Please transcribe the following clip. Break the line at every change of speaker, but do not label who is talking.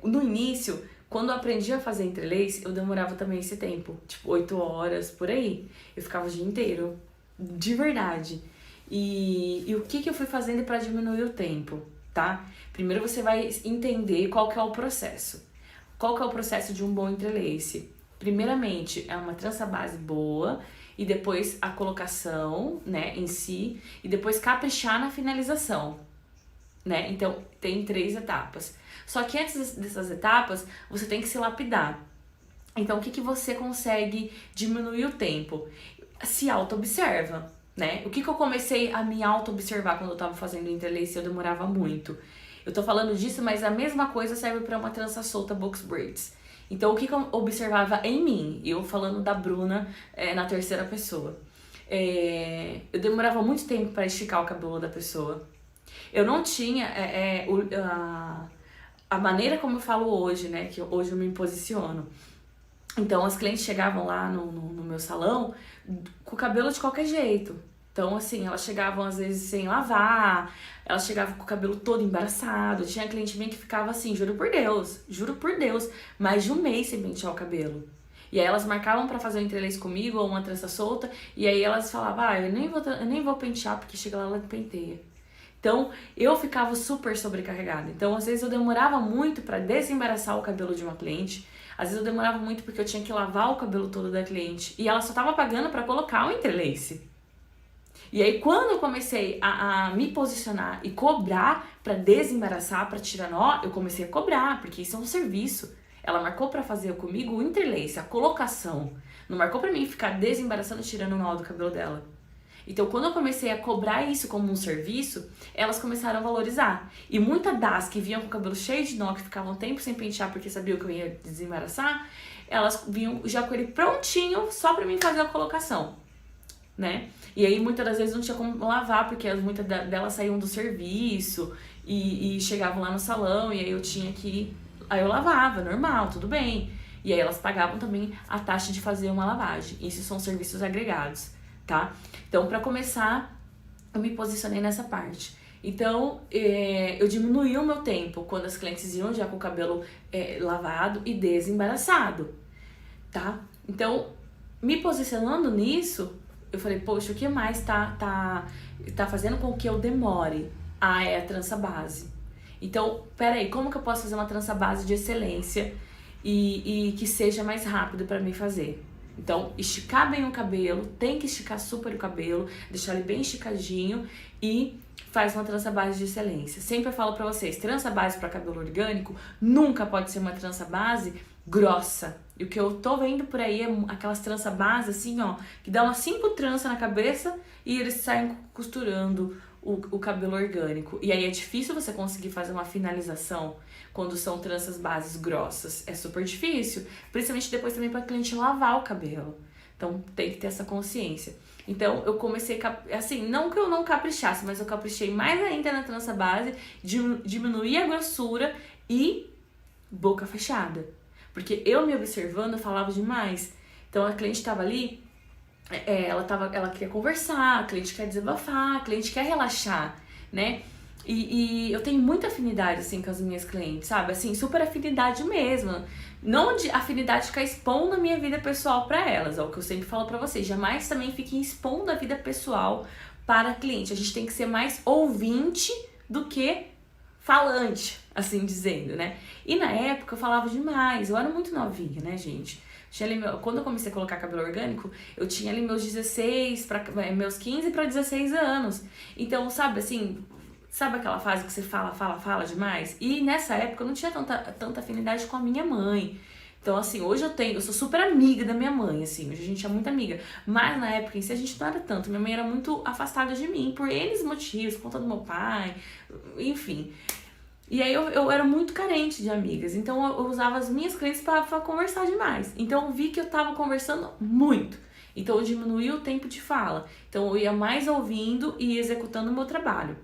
No início, quando eu aprendi a fazer entrelace, eu demorava também esse tempo, tipo 8 horas, por aí. Eu ficava o dia inteiro, de verdade. E o que que eu fui fazendo para diminuir o tempo, tá? Primeiro você vai entender qual que é o processo. Qual que é o processo de um bom entrelace? Primeiramente, é uma trança base boa, e depois a colocação, né, em si, e depois caprichar na finalização, né? Então, tem 3 etapas. Só que antes dessas etapas, você tem que se lapidar. Então, o que que você consegue diminuir o tempo? Se auto-observa, né? O que que eu comecei a me auto-observar quando eu tava fazendo interlace e eu demorava muito? Eu tô falando disso, mas a mesma coisa serve para uma trança solta box braids. Então, o que que eu observava em mim? Eu falando da Bruna na terceira pessoa. Eu demorava muito tempo para esticar o cabelo da pessoa. Eu não tinha a maneira como eu falo hoje, né? Que hoje eu me posiciono. Então, as clientes chegavam lá no meu salão com o cabelo de qualquer jeito. Então, assim, elas chegavam às vezes sem lavar, elas chegavam com o cabelo todo embaraçado. Tinha cliente minha que ficava assim, juro por Deus, mais de um mês sem pentear o cabelo. E aí elas marcavam pra fazer um entrelace comigo ou uma trança solta, e aí elas falavam, eu nem vou pentear porque chega lá ela penteia. Então, eu ficava super sobrecarregada. Então, às vezes eu demorava muito pra desembaraçar o cabelo de uma cliente. Às vezes eu demorava muito porque eu tinha que lavar o cabelo todo da cliente. E ela só tava pagando pra colocar o entrelace. E aí, quando eu comecei a me posicionar e cobrar pra desembaraçar, pra tirar nó, eu comecei a cobrar, porque isso é um serviço. Ela marcou pra fazer comigo o entrelace, a colocação. Não marcou pra mim ficar desembaraçando e tirando o nó do cabelo dela. Então, quando eu comecei a cobrar isso como um serviço, elas começaram a valorizar. E muitas das que vinham com o cabelo cheio de nó, que ficavam um tempo sem pentear porque sabiam que eu ia desembaraçar, elas vinham já com ele prontinho só pra mim fazer a colocação, né? E aí, muitas das vezes não tinha como lavar, porque muitas delas saíam do serviço e chegavam lá no salão, e aí eu tinha que... Aí eu lavava, normal, tudo bem. E aí elas pagavam também a taxa de fazer uma lavagem. Isso são serviços agregados, tá? Então, pra começar, eu me posicionei nessa parte. Então, eu diminuí o meu tempo quando as clientes iam já com o cabelo lavado e desembaraçado, tá? Então, me posicionando nisso, eu falei, poxa, o que mais tá fazendo com que eu demore? Ah, é a trança base. Então, peraí, como que eu posso fazer uma trança base de excelência e que seja mais rápido pra mim fazer? Então, esticar bem o cabelo, tem que esticar super o cabelo, deixar ele bem esticadinho e faz uma trança base de excelência. Sempre eu falo pra vocês, trança base pra cabelo orgânico nunca pode ser uma trança base grossa. E o que eu tô vendo por aí é aquelas trança base assim, ó, que dá umas 5 tranças na cabeça e eles saem costurando o cabelo orgânico. E aí é difícil você conseguir fazer uma finalização quando são tranças bases grossas. É super difícil, principalmente depois também para cliente lavar o cabelo. Então tem que ter essa consciência. Então eu comecei, assim, não que eu não caprichasse, mas eu caprichei mais ainda na trança base, diminuir a grossura e boca fechada. Porque eu me observando, eu falava demais. Então a cliente tava ali, ela queria conversar, a cliente quer desabafar, a cliente quer relaxar, né? E eu tenho muita afinidade, assim, com as minhas clientes, sabe? Assim, super afinidade mesmo. Não de afinidade de ficar expondo a minha vida pessoal pra elas, é o que eu sempre falo pra vocês. Jamais também fiquem expondo a vida pessoal para a cliente. A gente tem que ser mais ouvinte do que falante, assim dizendo, né? E na época eu falava demais, eu era muito novinha, né, gente? Quando eu comecei a colocar cabelo orgânico, eu tinha ali meus 16, meus 15 para 16 anos. Então, sabe assim, sabe aquela fase que você fala demais? E nessa época eu não tinha tanta afinidade com a minha mãe. Então, assim, hoje eu sou super amiga da minha mãe, assim, hoje a gente é muito amiga. Mas na época em si a gente não era tanto. Minha mãe era muito afastada de mim, por N motivos, por conta do meu pai, enfim. E aí eu era muito carente de amigas, então eu usava as minhas clientes pra conversar demais. Então eu vi que eu tava conversando muito. Então eu diminuí o tempo de fala. Então eu ia mais ouvindo e executando o meu trabalho.